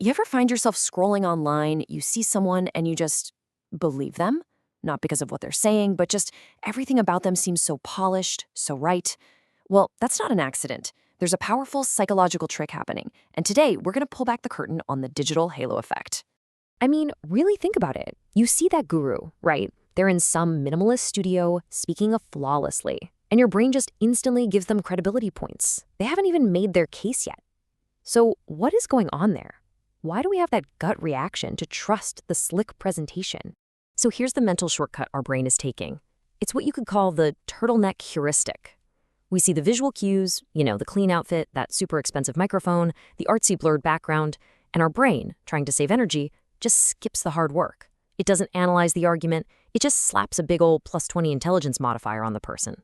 You ever find yourself scrolling online, you see someone and you just believe them? Not because of what they're saying, but just everything about them seems so polished, so right. Well, that's not an accident. There's a powerful psychological trick happening, and today we're going to pull back the curtain on the digital halo effect. I mean, really think about it. You see that guru, right? They're in some minimalist studio speaking flawlessly, and your brain just instantly gives them credibility points. They haven't even made their case yet. So, what is going on there? Why do we have that gut reaction to trust the slick presentation? So here's the mental shortcut our brain is taking. It's what you could call the turtleneck heuristic. We see the visual cues, the clean outfit, that super expensive microphone, the artsy blurred background, and our brain, trying to save energy, just skips the hard work. It doesn't analyze the argument, it just slaps a big old +20 intelligence modifier on the person.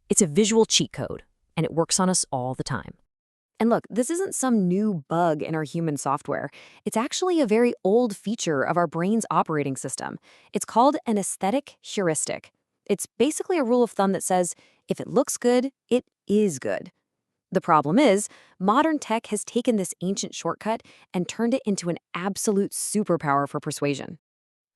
It's a visual cheat code, and it works on us all the time. And look, this isn't some new bug in our human software. It's actually a very old feature of our brain's operating system. It's called an aesthetic heuristic. It's basically a rule of thumb that says, if it looks good, it is good. The problem is, modern tech has taken this ancient shortcut and turned it into an absolute superpower for persuasion.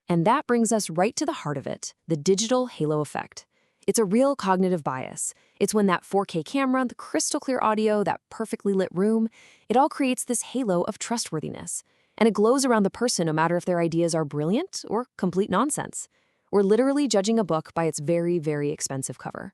And that brings us right to the heart of it, the digital halo effect. It's a real cognitive bias. It's when that 4K camera, the crystal clear audio, that perfectly lit room, it all creates this halo of trustworthiness. And it glows around the person no matter if their ideas are brilliant or complete nonsense. We're literally judging a book by its very, very expensive cover.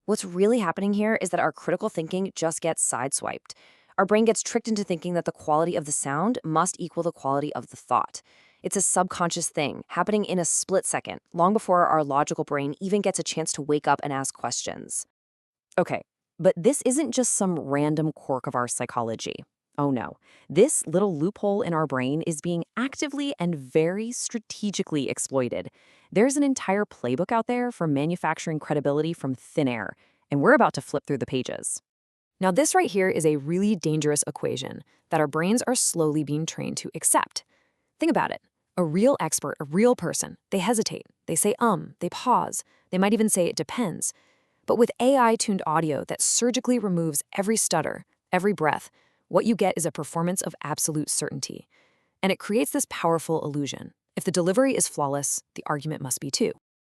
What's really happening here is that our critical thinking just gets sideswiped. Our brain gets tricked into thinking that the quality of the sound must equal the quality of the thought. It's a subconscious thing, happening in a split second, long before our logical brain even gets a chance to wake up and ask questions. Okay, but this isn't just some random quirk of our psychology. Oh no, this little loophole in our brain is being actively and very strategically exploited. There's an entire playbook out there for manufacturing credibility from thin air, and we're about to flip through the pages. Now, this right here is a really dangerous equation that our brains are slowly being trained to accept. Think about it. A real expert, a real person, they hesitate, they say they pause, they might even say it depends. But with AI-tuned audio that surgically removes every stutter, every breath, what you get is a performance of absolute certainty. And it creates this powerful illusion. If the delivery is flawless, the argument must be too.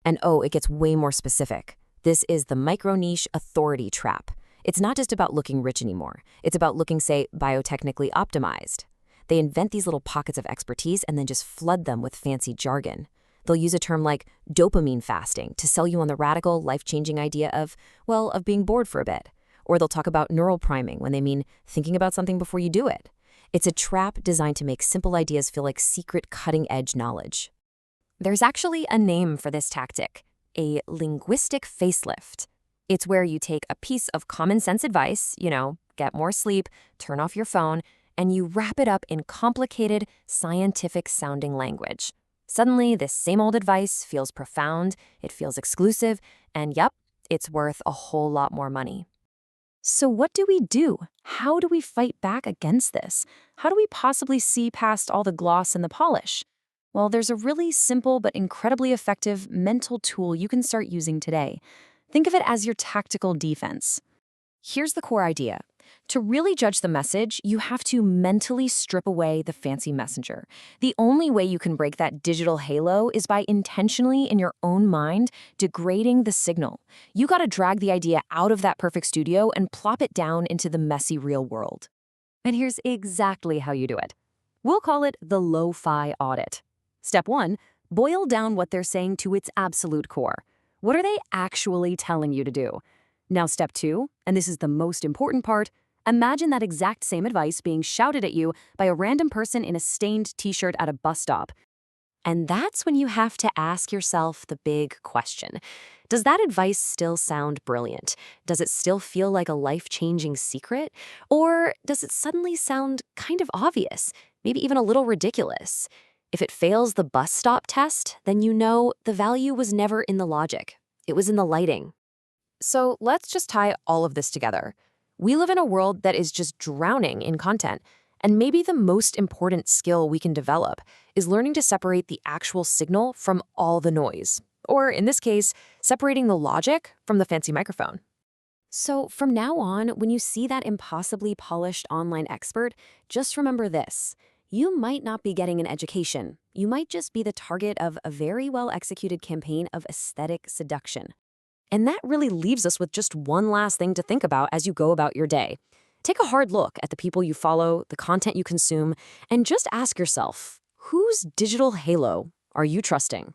And it gets way more specific. This is the micro-niche authority trap. It's not just about looking rich anymore. It's about looking, say, biotechnically optimized. They invent these little pockets of expertise and then just flood them with fancy jargon. They'll use a term like dopamine fasting to sell you on the radical, life-changing idea of being bored for a bit. Or they'll talk about neural priming when they mean thinking about something before you do it. It's a trap designed to make simple ideas feel like secret cutting-edge knowledge. There's actually a name for this tactic, a linguistic facelift. It's where you take a piece of common sense advice, get more sleep, turn off your phone, and you wrap it up in complicated, scientific-sounding language. Suddenly, this same old advice feels profound, it feels exclusive, and it's worth a whole lot more money. So what do we do? How do we fight back against this? How do we possibly see past all the gloss and the polish? Well, there's a really simple but incredibly effective mental tool you can start using today. Think of it as your tactical defense. Here's the core idea. To really judge the message, you have to mentally strip away the fancy messenger. The only way you can break that digital halo is by intentionally, in your own mind, degrading the signal. You gotta drag the idea out of that perfect studio and plop it down into the messy real world. And here's exactly how you do it. We'll call it the lo-fi audit. Step 1, boil down what they're saying to its absolute core. What are they actually telling you to do? Now, step 2, and this is the most important part, imagine that exact same advice being shouted at you by a random person in a stained t-shirt at a bus stop. And that's when you have to ask yourself the big question. Does that advice still sound brilliant? Does it still feel like a life-changing secret? Or does it suddenly sound kind of obvious, maybe even a little ridiculous? If it fails the bus stop test, then you know the value was never in the logic. It was in the lighting. So let's just tie all of this together. We live in a world that is just drowning in content, and maybe the most important skill we can develop is learning to separate the actual signal from all the noise, or in this case, separating the logic from the fancy microphone. So from now on, when you see that impossibly polished online expert, just remember this. You might not be getting an education. You might just be the target of a very well-executed campaign of aesthetic seduction. And that really leaves us with just one last thing to think about as you go about your day. Take a hard look at the people you follow, the content you consume, and just ask yourself, whose digital halo are you trusting?